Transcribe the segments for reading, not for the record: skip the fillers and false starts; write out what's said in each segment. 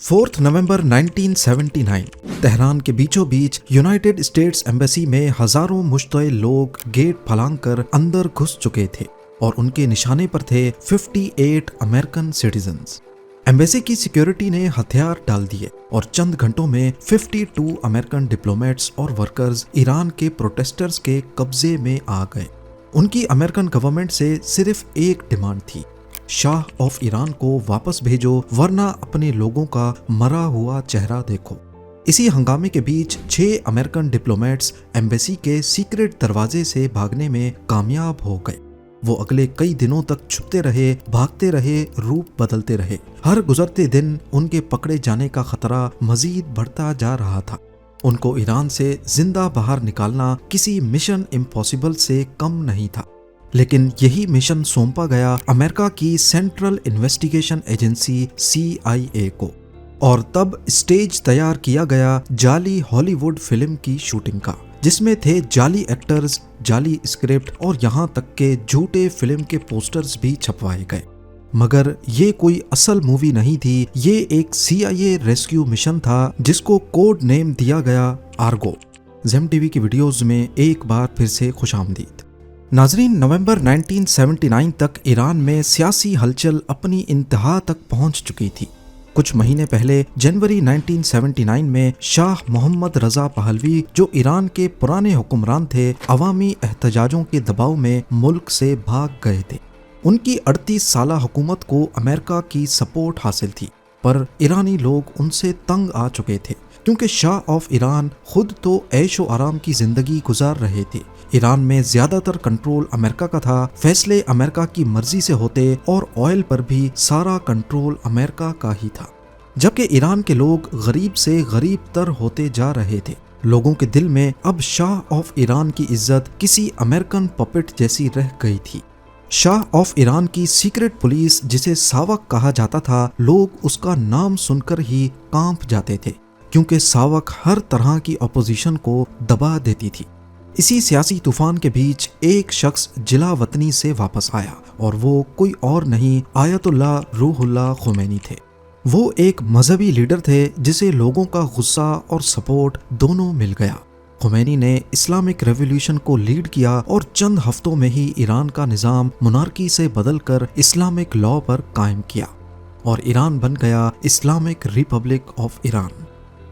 4 नवंबर 1979 Tehran के बीचों बीच United states embassy में हजारों मुश्तइल लोग गेट फलांग अंदर घुस चुके थे और उनके निशाने पर थे 58 अमेरिकन सिटीजन्स। एम्बेसी की सिक्योरिटी ने हथियार डाल दिए और चंद घंटों में 52 अमेरिकन डिप्लोमेट्स और वर्कर्स ईरान के प्रोटेस्टर्स के कब्जे में आ गए। उनकी अमेरिकन गवर्नमेंट से सिर्फ एक डिमांड थी, शाह ऑफ ईरान को वापस भेजो वरना अपने लोगों का मरा हुआ चेहरा देखो। इसी हंगामे के बीच 6 अमेरिकन डिप्लोमेट्स एम्बेसी के सीक्रेट दरवाजे से भागने में कामयाब हो गए। वो अगले कई दिनों तक छुपते रहे, भागते रहे, रूप बदलते रहे। हर गुजरते दिन उनके पकड़े जाने का खतरा मजीद बढ़ता जा रहा था। उनको ईरान से जिंदा बाहर निकालना किसी मिशन इम्पॉसिबल से कम नहीं था, लेकिन यही मिशन सौंपा गया अमेरिका की सेंट्रल इन्वेस्टिगेशन एजेंसी CIA को। और तब स्टेज तैयार किया गया जाली हॉलीवुड फिल्म की शूटिंग का, जिसमें थे जाली एक्टर्स, जाली स्क्रिप्ट और यहाँ तक के झूठे फिल्म के पोस्टर्स भी छपवाए गए। मगर ये कोई असल मूवी नहीं थी, ये एक CIA रेस्क्यू मिशन था जिसको कोड नेम दिया गया आर्गो। जेम टीवी की वीडियोस में एक बार फिर से खुशामदीद। नाजरीन, नवंबर 1979 तक ईरान में सियासी हलचल अपनी इंतहा तक पहुंच चुकी थी। कुछ महीने पहले जनवरी 1979 में शाह मोहम्मद रजा पहलवी, जो ईरान के पुराने हुक्मरान थे, अवामी एहतजाजों के दबाव में मुल्क से भाग गए थे। उनकी 38 साला हुकूमत को अमेरिका की सपोर्ट हासिल थी, पर ईरानी लोग उनसे तंग आ चुके थे क्योंकि शाह ऑफ ईरान खुद तो ऐशो आराम की जिंदगी गुजार रहे थे। ईरान में ज्यादातर कंट्रोल अमेरिका का था, फैसले अमेरिका की मर्जी से होते और ऑयल पर भी सारा कंट्रोल अमेरिका का ही था। जबकि ईरान के लोग गरीब से गरीब तर होते जा रहे थे। लोगों के दिल में अब शाह ऑफ ईरान की इज्जत किसी अमेरिकन पपेट जैसी रह गई थी। शाह ऑफ ईरान की सीक्रेट पुलिस, जिसे सावक कहा जाता था, लोग उसका नाम सुनकर ही कांप जाते थे क्योंकि सावक हर तरह की अपोजिशन को दबा देती थी। इसी सियासी तूफान के बीच एक शख्स जिला वतनी से वापस आया और वो कोई और नहीं, आयतुल्लाह रूहुल्लाह खुमैनी थे। वो एक मजहबी लीडर थे जिसे लोगों का गुस्सा और सपोर्ट दोनों मिल गया। खुमैनी ने इस्लामिक रेवोल्यूशन को लीड किया और चंद हफ्तों में ही ईरान का निज़ाम मोनार्की से बदलकर इस्लामिक लॉ पर कायम किया और ईरान बन गया इस्लामिक रिपब्लिक ऑफ ईरान।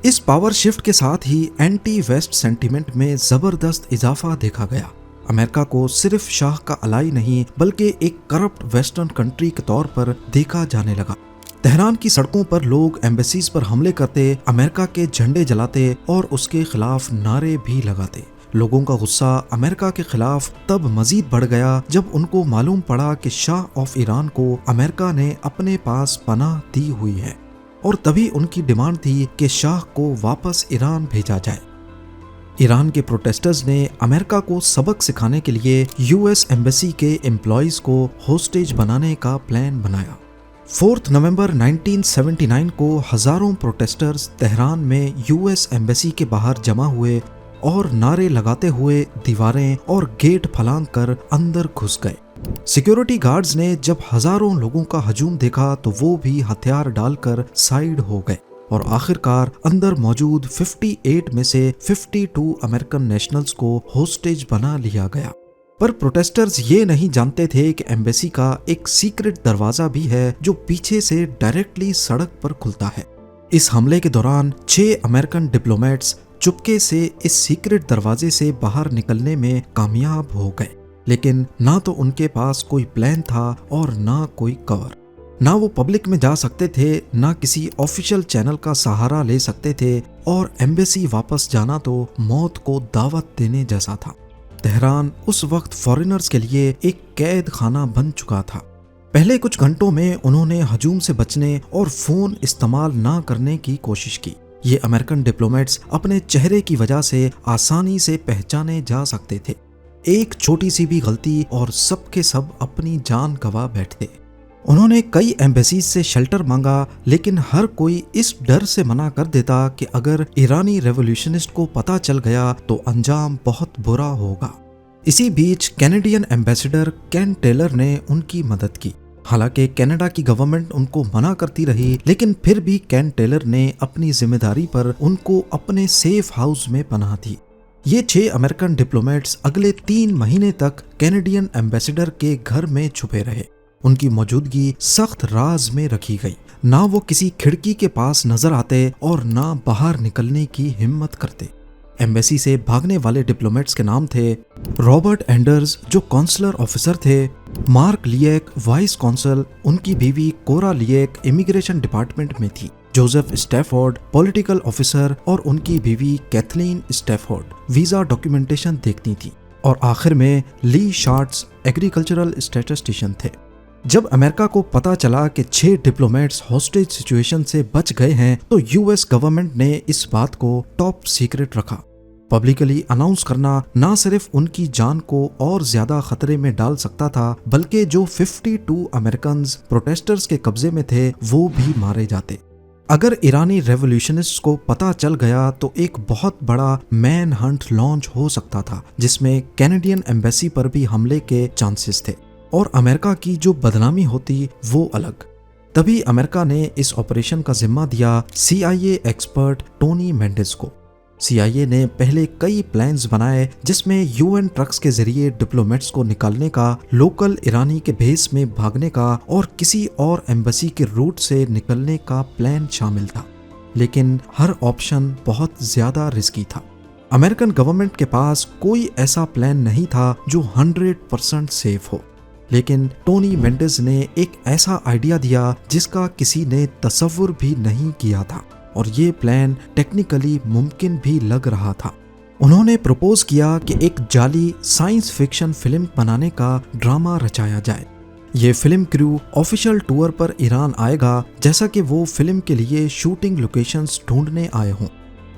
इस पावर शिफ्ट के साथ ही एंटी वेस्ट सेंटीमेंट में जबरदस्त इजाफा देखा गया। अमेरिका को सिर्फ शाह का अलाई नहीं बल्कि एक करप्ट वेस्टर्न कंट्री के तौर पर देखा जाने लगा। तेहरान की सड़कों पर लोग एम्बेसीज पर हमले करते, अमेरिका के झंडे जलाते और उसके खिलाफ नारे भी लगाते। लोगों का गुस्सा अमेरिका के खिलाफ तब मजीद बढ़ गया जब उनको मालूम पड़ा कि शाह ऑफ ईरान को अमेरिका ने अपने पास पनाह दी हुई है और तभी उनकी डिमांड थी कि शाह को वापस ईरान भेजा जाए। ईरान के प्रोटेस्टर्स ने अमेरिका को सबक सिखाने के लिए US एम्बेसी के एम्प्लॉइज को होस्टेज बनाने का प्लान बनाया। 4 नवंबर 1979 को हजारों प्रोटेस्टर्स तेहरान में US एम्बेसी के बाहर जमा हुए और नारे लगाते हुए दीवारें और गेट फलांग कर अंदर घुस गए। सिक्योरिटी गार्ड्स ने जब हजारों लोगों का हजूम देखा तो वो भी हथियार डालकर साइड हो गए और आखिरकार अंदर मौजूद 58 में से 52 अमेरिकन नेशनल्स को होस्टेज बना लिया गया। पर प्रोटेस्टर्स ये नहीं जानते थे कि एम्बेसी का एक सीक्रेट दरवाजा भी है जो पीछे से डायरेक्टली सड़क पर खुलता है। इस हमले के दौरान 6 अमेरिकन डिप्लोमेट्स चुपके से इस सीक्रेट दरवाजे से बाहर निकलने में कामयाब हो गए, लेकिन ना तो उनके पास कोई प्लान था और ना कोई कवर। ना वो पब्लिक में जा सकते थे, ना किसी ऑफिशियल चैनल का सहारा ले सकते थे और एम्बेसी वापस जाना तो मौत को दावत देने जैसा था। तेहरान उस वक्त फॉरेनर्स के लिए एक कैद खाना बन चुका था। पहले कुछ घंटों में उन्होंने हजूम से बचने और फोन इस्तेमाल ना करने की कोशिश की। ये अमेरिकन डिप्लोमेट्स अपने चेहरे की वजह से आसानी से पहचाने जा सकते थे। एक छोटी सी भी गलती और सब के सब अपनी जान गंवा बैठते। उन्होंने कई एम्बेसीज से शेल्टर मांगा, लेकिन हर कोई इस डर से मना कर देता कि अगर ईरानी रेवोल्यूशनिस्ट को पता चल गया तो अंजाम बहुत बुरा होगा। इसी बीच कैनेडियन एम्बेसडर केन टेलर ने उनकी मदद की। हालांकि कनाडा की गवर्नमेंट उनको मना करती रही, लेकिन फिर भी केन टेलर ने अपनी जिम्मेदारी पर उनको अपने सेफ हाउस में पनाह दी। ये 6 अमेरिकन डिप्लोमेट्स अगले 3 महीने तक कैनेडियन एम्बेसडर के घर में छुपे रहे। उनकी मौजूदगी सख्त राज में रखी गई। ना वो किसी खिड़की के पास नजर आते और ना बाहर निकलने की हिम्मत करते। एम्बेसी से भागने वाले डिप्लोमेट्स के नाम थे रॉबर्ट एंडर्स, जो कॉन्सुलर ऑफिसर थे, मार्क लिएक, वाइस कॉन्सल, उनकी बीवी कोरा लिएक इमिग्रेशन डिपार्टमेंट में थी, जोसेफ स्टैफोर्ड, पॉलिटिकल ऑफिसर, और उनकी बीवी कैथलीन स्टैफोर्ड वीजा डॉक्यूमेंटेशन देखती थी, और आखिर में ली शार्ट्स एग्रीकल्चरल स्टैटिस्टिशियन थे। जब अमेरिका को पता चला कि 6 डिप्लोमेट्स हॉस्टेज सिचुएशन से बच गए हैं, तो यूएस गवर्नमेंट ने इस बात को टॉप सीक्रेट रखा। पब्लिकली अनाउंस करना ना सिर्फ उनकी जान को और ज्यादा खतरे में डाल सकता था, बल्कि जो 52 अमेरिकन प्रोटेस्टर्स के कब्जे में थे वो भी मारे जाते। अगर ईरानी रेवोल्यूशनिस्ट्स को पता चल गया तो एक बहुत बड़ा मैन हंट लॉन्च हो सकता था, जिसमें कैनेडियन एम्बेसी पर भी हमले के चांसेस थे, और अमेरिका की जो बदनामी होती वो अलग। तभी अमेरिका ने इस ऑपरेशन का जिम्मा दिया CIA एक्सपर्ट टोनी मेंडिस को। CIA ने पहले कई प्लान्स बनाए, जिसमें UN ट्रक्स के जरिए डिप्लोमेट्स को निकालने का, लोकल ईरानी के बेस में भागने का और किसी और एम्बेसी के रूट से निकलने का प्लान शामिल था। लेकिन हर ऑप्शन बहुत ज्यादा रिस्की था। अमेरिकन गवर्नमेंट के पास कोई ऐसा प्लान नहीं था जो 100% सेफ हो। लेकिन टोनी मेंडिस ने एक ऐसा आइडिया दिया जिसका किसी ने तसव्वुर भी नहीं किया था, और ये प्लान टेक्निकली मुमकिन भी लग रहा था। उन्होंने प्रपोज किया कि एक जाली साइंस फिक्शन फिल्म बनाने का ड्रामा रचाया जाए। ये फिल्म क्रू ऑफिशियल टूर पर ईरान आएगा, जैसा कि वो फिल्म के लिए शूटिंग लोकेशंस ढूंढने आए हों।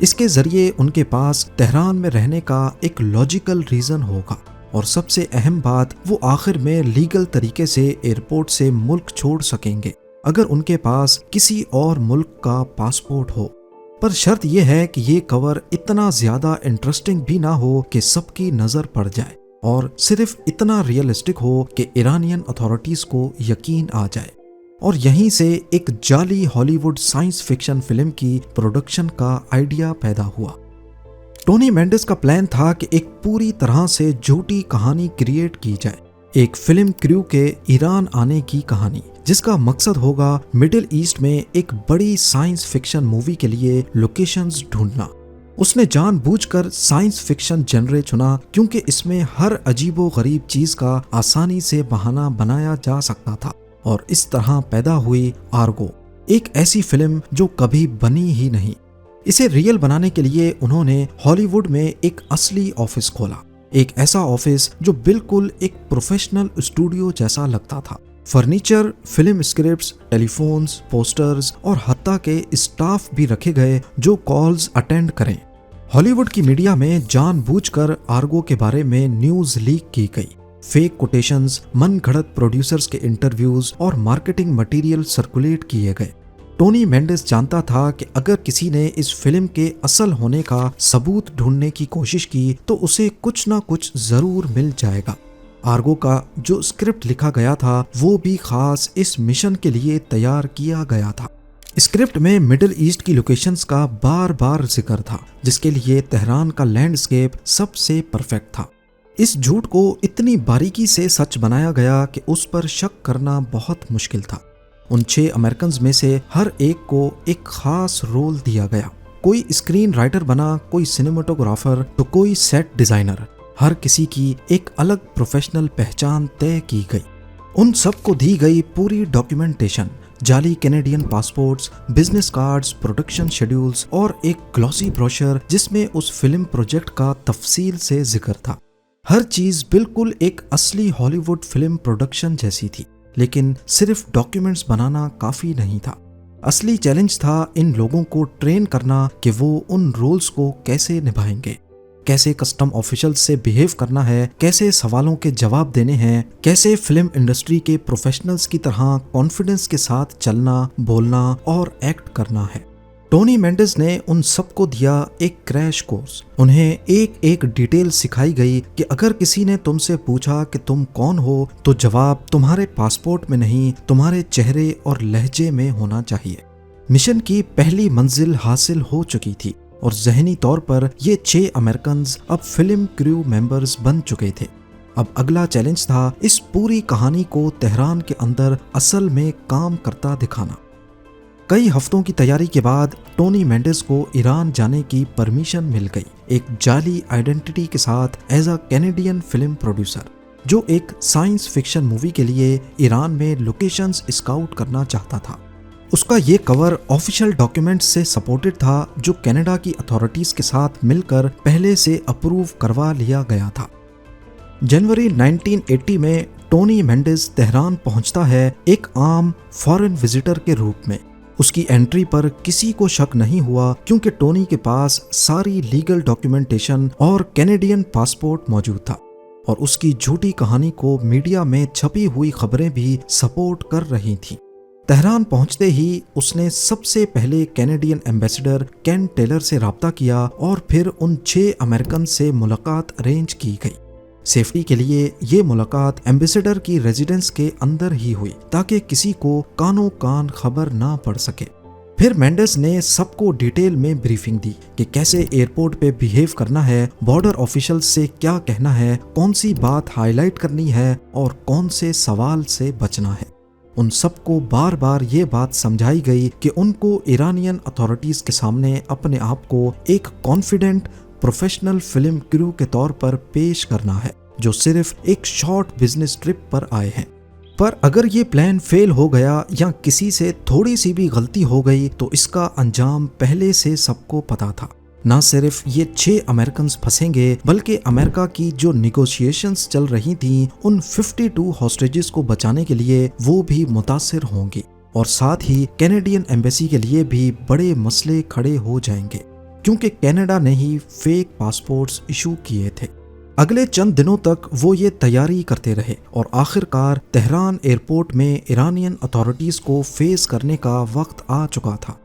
इसके जरिए उनके पास तेहरान में रहने का एक लॉजिकल रीजन होगा, और सबसे अहम बात, वो आखिर में लीगल तरीके से एयरपोर्ट से मुल्क छोड़ सकेंगे अगर उनके पास किसी और मुल्क का पासपोर्ट हो। पर शर्त यह है कि ये कवर इतना ज्यादा इंटरेस्टिंग भी ना हो कि सबकी नजर पड़ जाए, और सिर्फ इतना रियलिस्टिक हो कि ईरानियन अथॉरिटीज को यकीन आ जाए। और यहीं से एक जाली हॉलीवुड साइंस फिक्शन फिल्म की प्रोडक्शन का आइडिया पैदा हुआ। टोनी मेंडिस का प्लान था कि एक पूरी तरह से झूठी कहानी क्रिएट की जाए, एक फिल्म क्रू के ईरान आने की कहानी, जिसका मकसद होगा मिडिल ईस्ट में एक बड़ी साइंस फिक्शन मूवी के लिए लोकेशंस ढूंढना। उसने जानबूझकर साइंस फिक्शन जनरे चुना क्योंकि इसमें हर अजीबो गरीब चीज का आसानी से बहाना बनाया जा सकता था, और इस तरह पैदा हुई आर्गो, एक ऐसी फिल्म जो कभी बनी ही नहीं। इसे रियल बनाने के लिए उन्होंने हॉलीवुड में एक असली ऑफिस खोला, एक ऐसा ऑफिस जो बिल्कुल एक प्रोफेशनल स्टूडियो जैसा लगता था। Furniture, film scripts, telephones, posters और हत्ता के स्टाफ भी रखे गए जो कॉल्स अटेंड करें। हॉलीवुड की मीडिया में जानबूझकर आर्गो के बारे में न्यूज लीक की गई। फेक कोटेशंस, मनगढ़ंत प्रोड्यूसर्स के इंटरव्यूज और मार्केटिंग मटेरियल सर्कुलेट किए गए। टोनी मेंडिस जानता था कि अगर किसी ने इस फिल्म के असल होने का सबूत ढूंढने की कोशिश की तो उसे कुछ ना कुछ जरूर मिल जाएगा। आर्गो का जो स्क्रिप्ट लिखा गया था वो भी खास इस मिशन के लिए तैयार किया गया था। स्क्रिप्ट में मिडिल ईस्ट की लोकेशंस का बार बार जिक्र था, जिसके लिए तेहरान का लैंडस्केप सबसे परफेक्ट था। इस झूठ को इतनी बारीकी से सच बनाया गया कि उस पर शक करना बहुत मुश्किल था। उन 6 अमेरिकन में से हर एक को एक खास रोल दिया गया। कोई स्क्रीन राइटर बना, कोई सिनेमेटोग्राफर, तो कोई सेट डिजाइनर। हर किसी की एक अलग प्रोफेशनल पहचान तय की गई। उन सबको दी गई पूरी डॉक्यूमेंटेशन, जाली Canadian passports, business cards, production schedules और एक ग्लॉसी ब्रोशर जिसमें उस फिल्म प्रोजेक्ट का तफसील से जिक्र था। हर चीज बिल्कुल एक असली हॉलीवुड फिल्म प्रोडक्शन जैसी थी। लेकिन सिर्फ डॉक्यूमेंट्स बनाना काफी नहीं था। असली चैलेंज था इन लोगों को ट्रेन करना कि वो उन रोल्स को कैसे निभाएंगे, कैसे कस्टम ऑफिशियल से बिहेव करना है, कैसे सवालों के जवाब देने हैं, कैसे फिल्म इंडस्ट्री के प्रोफेशनल्स की तरह कॉन्फिडेंस के साथ चलना, बोलना और एक्ट करना है। टोनी मेंडेस ने उन सबको दिया एक क्रैश कोर्स। उन्हें एक एक डिटेल सिखाई गई कि अगर किसी ने तुमसे पूछा कि तुम कौन हो तो जवाब तुम्हारे पासपोर्ट में नहीं, तुम्हारे चेहरे और लहजे में होना चाहिए। मिशन की पहली मंजिल हासिल हो चुकी थी और ज़हनी तौर पर ये 6 अमेरिकन अब फिल्म क्रू मेंबर्स बन चुके थे। अब अगला चैलेंज था इस पूरी कहानी को तेहरान के अंदर असल में काम करता दिखाना। कई हफ्तों की तैयारी के बाद टोनी मेंडेस को ईरान जाने की परमिशन मिल गई, एक जाली आइडेंटिटी के साथ as a Canadian film producer, जो एक साइंस फिक्शन मूवी के लिए ईरान में लोकेशंस स्काउट करना चाहता था। उसका ये कवर ऑफिशियल डॉक्यूमेंट्स से सपोर्टेड था जो कनाडा की अथॉरिटीज के साथ मिलकर पहले से अप्रूव करवा लिया गया था। जनवरी 1980 में टोनी मेंडेस तेहरान पहुंचता है एक आम फॉरेन विजिटर के रूप में। उसकी एंट्री पर किसी को शक नहीं हुआ क्योंकि टोनी के पास सारी लीगल डॉक्यूमेंटेशन और कैनेडियन पासपोर्ट मौजूद था और उसकी झूठी कहानी को मीडिया में छपी हुई खबरें भी सपोर्ट कर रही थीं। तेहरान पहुंचते ही उसने सबसे पहले कैनेडियन एम्बेसडर केन टेलर से राब्ता किया और फिर उन 6 अमेरिकन से मुलाकात अरेंज की गई। सेफ्टी के लिए ये मुलाकात एम्बेसडर की रेजिडेंस के अंदर ही हुई ताकि किसी को कानों कान खबर ना पड़ सके। फिर मेंडेस ने सबको डिटेल में ब्रीफिंग दी कि कैसे एयरपोर्ट पे बिहेव करना है, बॉर्डर ऑफिशियल से क्या कहना है, कौन सी बात हाईलाइट करनी है और कौन से सवाल से बचना है। उन सबको बार बार ये बात समझाई गई कि उनको ईरानियन अथॉरिटीज के सामने अपने आप को एक कॉन्फिडेंट प्रोफेशनल फिल्म क्रू के तौर पर पेश करना है जो सिर्फ एक शॉर्ट बिजनेस ट्रिप पर आए हैं। पर अगर ये प्लान फेल हो गया या किसी से थोड़ी सी भी गलती हो गई तो इसका अंजाम पहले से सबको पता था। न सिर्फ ये 6 अमेरिकन फंसेंगे बल्कि अमेरिका की जो निगोशिएशंस चल रही थी उन 52 हॉस्टेजेस को बचाने के लिए वो भी मुतासिर होंगी और साथ ही कैनेडियन एम्बेसी के लिए भी बड़े मसले खड़े हो जाएंगे क्योंकि कनाडा ने ही फेक पासपोर्ट्स इशू किए थे। अगले चंद दिनों तक वो ये तैयारी करते रहे और आखिरकार तेहरान एयरपोर्ट में ईरानियन अथॉरिटीज को फेस करने का वक्त आ चुका था।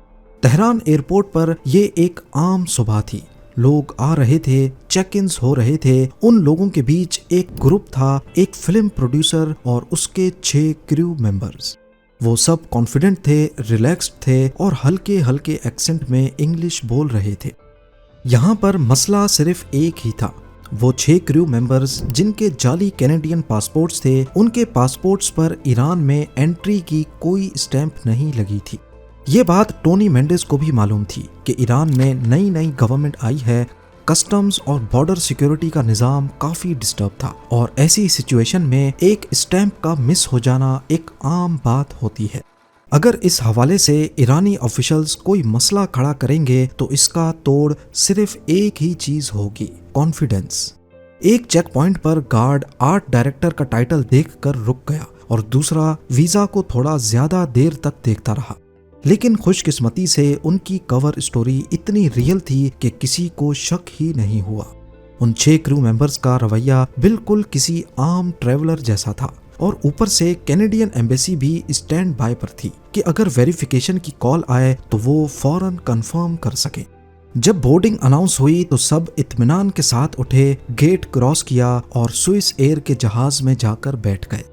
तेहरान एयरपोर्ट पर ये एक आम सुबह थी। लोग आ रहे थे, चेक इन्स हो रहे थे। उन लोगों के बीच एक ग्रुप था, एक फिल्म प्रोड्यूसर और उसके 6 क्रू मेंबर्स। वो सब कॉन्फिडेंट थे, रिलैक्स्ड थे और हल्के हल्के एक्सेंट में इंग्लिश बोल रहे थे। यहाँ पर मसला सिर्फ एक ही था। वो 6 क्रू मेंबर्स जिनके जाली कैनेडियन पासपोर्ट्स थे, उनके पासपोर्ट्स पर ईरान में एंट्री की कोई स्टैंप नहीं लगी थी। ये बात टोनी मेंडेस को भी मालूम थी कि ईरान में नई नई गवर्नमेंट आई है, कस्टम्स और बॉर्डर सिक्योरिटी का निज़ाम काफ़ी डिस्टर्ब था और ऐसी सिचुएशन में एक स्टैंप का मिस हो जाना एक आम बात होती है। अगर इस हवाले से ईरानी ऑफिशियल्स कोई मसला खड़ा करेंगे तो इसका तोड़ सिर्फ एक ही चीज़ होगी, कॉन्फिडेंस। एक चेक पॉइंट पर गार्ड आर्ट डायरेक्टर का टाइटल देखकर रुक गया और दूसरा वीज़ा को थोड़ा ज़्यादा देर तक देखता रहा। लेकिन खुशकिस्मती से उनकी कवर स्टोरी इतनी रियल थी कि किसी को शक ही नहीं हुआ। उन 6 क्रू मेंबर्स का रवैया बिल्कुल किसी आम ट्रैवलर जैसा था और ऊपर से कैनेडियन एम्बेसी भी स्टैंड बाय पर थी कि अगर वेरिफिकेशन की कॉल आए तो वो फौरन कंफर्म कर सके। जब बोर्डिंग अनाउंस हुई तो सब इत्मीनान के साथ उठे, गेट क्रॉस किया और स्विस एयर के जहाज में जाकर बैठ गए।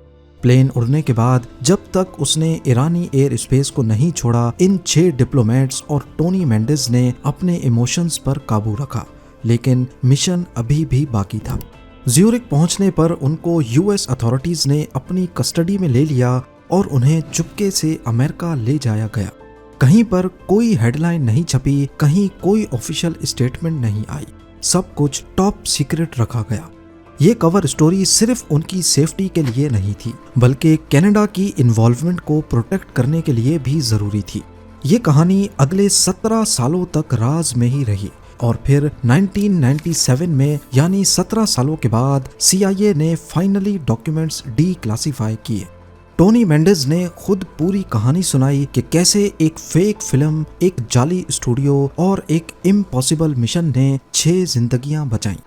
प्लेन उड़ने के बाद जब तक उसने ईरानी एयर स्पेस को नहीं छोड़ा, इन 6 डिप्लोमेट्स और टोनी मेंडेस ने अपने इमोशंस पर काबू रखा, लेकिन मिशन अभी भी बाकी था। ज्यूरिक पहुंचने पर उनको यूएस अथॉरिटीज ने अपनी कस्टडी में ले लिया और उन्हें चुपके से अमेरिका ले जाया गया। कहीं पर कोई हेडलाइन नहीं छपी, कहीं कोई ऑफिशियल स्टेटमेंट नहीं आई, सब कुछ टॉप सीक्रेट रखा गया। ये कवर स्टोरी सिर्फ उनकी सेफ्टी के लिए नहीं थी बल्कि कनाडा की इन्वॉल्वमेंट को प्रोटेक्ट करने के लिए भी जरूरी थी। ये कहानी अगले 17 सालों तक राज में ही रही और फिर 1997 में यानी 17 सालों के बाद CIA ने फाइनली डॉक्यूमेंट्स डीक्लासिफाई किए। टोनी मेंडेस ने खुद पूरी कहानी सुनाई कि कैसे एक फेक फिल्म, एक जाली स्टूडियो और एक इम्पॉसिबल मिशन ने 6 जिंदगियां बचाई।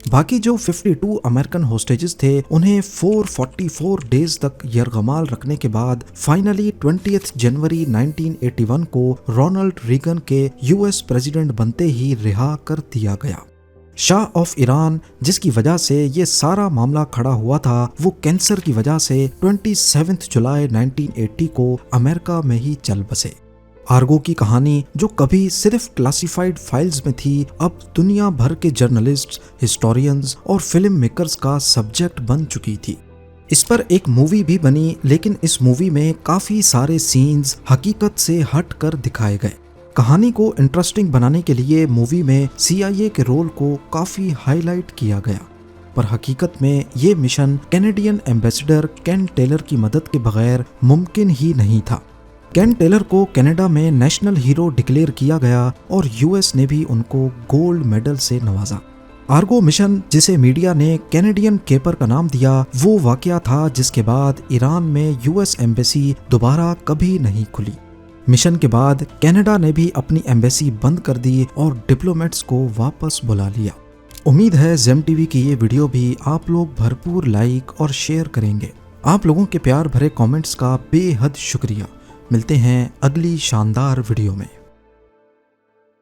बाकी जो 52 अमेरिकन होस्टेजेस थे उन्हें 444 डेज तक यरगमाल रखने के बाद फाइनली 20 जनवरी 1981 को रोनाल्ड रीगन के यूएस प्रेसिडेंट बनते ही रिहा कर दिया गया। शाह ऑफ ईरान जिसकी वजह से ये सारा मामला खड़ा हुआ था, वो कैंसर की वजह से 27 जुलाई 1980 को अमेरिका में ही चल बसे। आर्गो की कहानी जो कभी सिर्फ क्लासिफाइड फाइल्स में थी, अब दुनिया भर के जर्नलिस्ट्स, हिस्टोरियंस और फिल्म मेकर्स का सब्जेक्ट बन चुकी थी। इस पर एक मूवी भी बनी, लेकिन इस मूवी में काफी सारे सीन्स हकीकत से हट कर दिखाए गए। कहानी को इंटरेस्टिंग बनाने के लिए मूवी में CIA के रोल को काफी हाईलाइट किया गया, पर हकीकत में ये मिशन कैनेडियन एम्बेसडर केन टेलर की मदद के बगैर मुमकिन ही नहीं था। केन टेलर को कनाडा में नेशनल हीरो डिक्लेयर किया गया और यूएस ने भी उनको गोल्ड मेडल से नवाजा। आर्गो मिशन, जिसे मीडिया ने कैनेडियन केपर का नाम दिया, वो वाकया था जिसके बाद ईरान में यूएस एम्बेसी दोबारा कभी नहीं खुली। मिशन के बाद कनाडा ने भी अपनी एम्बेसी बंद कर दी और डिप्लोमेट्स को वापस बुला लिया। उम्मीद है जेम टीवी की ये वीडियो भी आप लोग भरपूर लाइक और शेयर करेंगे। आप लोगों के प्यार भरे कमेंट्स का बेहद शुक्रिया। मिलते हैं अगली शानदार वीडियो में।